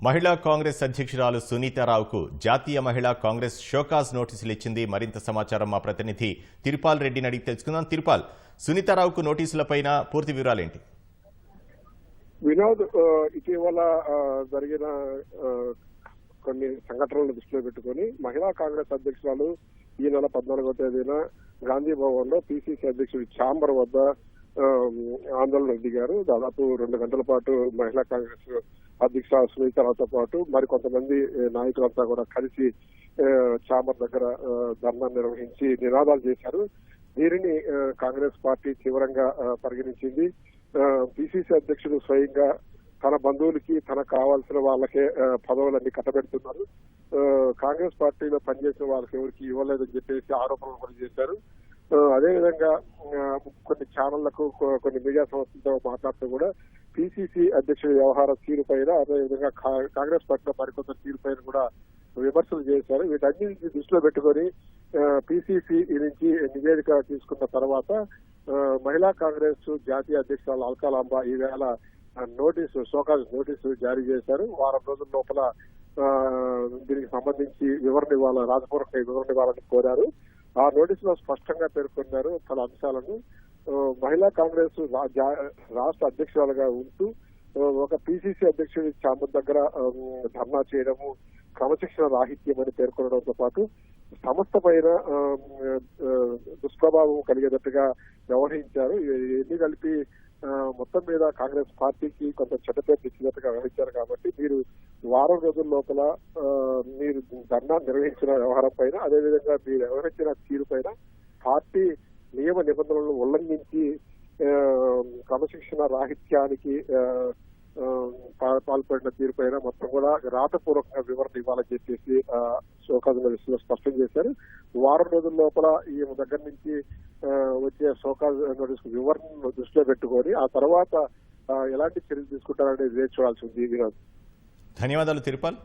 మహిళా కాంగ్రెస్ అధ్యక్షురాలు సునీతారావుకు జాతీయ మహిళా కాంగ్రెస్ షోకాజ్ నోటీసులు ఇచ్చింది. మరింత సమాచారం మా ప్రతినిధి తిరుపాల్ రెడ్డిని అడిగి తెలుసుకుందాం. తిరుపాల్, సునీతారావుకు నోటీసులపైన పూర్తి వివరాలేంటి? వినోద్, ఇటీవల జరిగిన కొన్ని సంఘటనలను దృష్టిలో పెట్టుకుని మహిళా కాంగ్రెస్ అధ్యక్షురాలు ఈ నెల 14వ తేదీన గాంధీ భవన్ లో పిసిసి అధ్యక్షుడు ఛాంబర్ వద్ద ఆందోళన దిగారు. దాదాపు 2 గంటల పాటు మహిళా కాంగ్రెస్ అధ్యక్షురాలు సునీతారావుతో పాటు మరికొంతమంది నాయకులంతా కూడా కలిసి ఛాంబర్ దగ్గర ధర్నా నిర్వహించి నినాదాలు చేశారు. దీనిని కాంగ్రెస్ పార్టీ తీవ్రంగా పరిగణించింది. పిసిసి అధ్యక్షుడు స్వయంగా తన బంధువులకి తనకు కావాల్సిన వాళ్ళకే పదవులన్నీ కట్టబెడుతున్నారు, కాంగ్రెస్ పార్టీలో పనిచేసిన వాళ్ళకి ఎవరికి ఇవ్వలేదని చెప్పేసి ఆరోపణలు కూడా చేశారు. అదేవిధంగా కొన్ని ఛానళ్లకు కొన్ని మీడియా సంస్థలతో మాట్లాడుతూ కూడా పిసిసి అధ్యక్షుడి వ్యవహార తీరు పైన, అదేవిధంగా కాంగ్రెస్ పార్టీలో మరికొంత తీరు పైన కూడా విమర్శలు చేశారు. వీటన్నింటినీ దృష్టిలో పెట్టుకొని పిసిసి నుంచి నివేదిక తీసుకున్న తర్వాత మహిళా కాంగ్రెస్ జాతీయ అధ్యక్షురాలు అల్కాలాంబ ఈవేళ షోకాజ్ నోటీసు జారీ చేశారు. వారం రోజుల లోపల దీనికి సంబంధించి వివరణ ఇవ్వాలని, రాజపూర్వక వివరణ ఇవ్వాలని కోరారు. ఆ నోటీసులో స్పష్టంగా పేర్కొన్నారు పలు అంశాలను. మహిళా కాంగ్రెస్ రాష్ట్ర అధ్యక్షురాలుగా ఉంటూ ఒక పిసిసి అధ్యక్షుడి ఛాంబర్ దగ్గర ధర్నా చేయడము క్రమశిక్షణ రాహిత్యం అని పేర్కొనడంతో పాటు సంస్థ పైన దుష్ప్రభావం కలిగేటట్టుగా వ్యవహరించారు. ఎన్ని కలిపి మొత్తం మీద కాంగ్రెస్ పార్టీకి కొంత చెడ్డపేరు తెచ్చినట్టుగా వ్యవహరించారు. కాబట్టి మీరు వారం రోజుల లోపల మీరు ధర్నా నిర్వహించిన వ్యవహారం పైన, అదేవిధంగా మీరు వ్యవహరించిన తీరు పైన పార్టీ నియమ నిబంధనలను ఉల్లంఘించి క్రమశిక్షణ రాహిత్యానికి పాల్పడిన తీరు పైన మొత్తం కూడా రాతపూర్వకంగా వివరణ ఇవ్వాలని చెప్పేసి షోకాజ్ నోటీసులో స్పష్టం చేశారు. వారం రోజుల లోపల ఈ దగ్గర నుంచి వచ్చే షోకాజ్ నోటీసు వివరణను దృష్టిలో పెట్టుకొని ఆ తర్వాత ఎలాంటి చర్యలు తీసుకుంటారనేది వేచి చూడాల్సి ఉంది. ధన్యవాదాలు తిరుపాల్.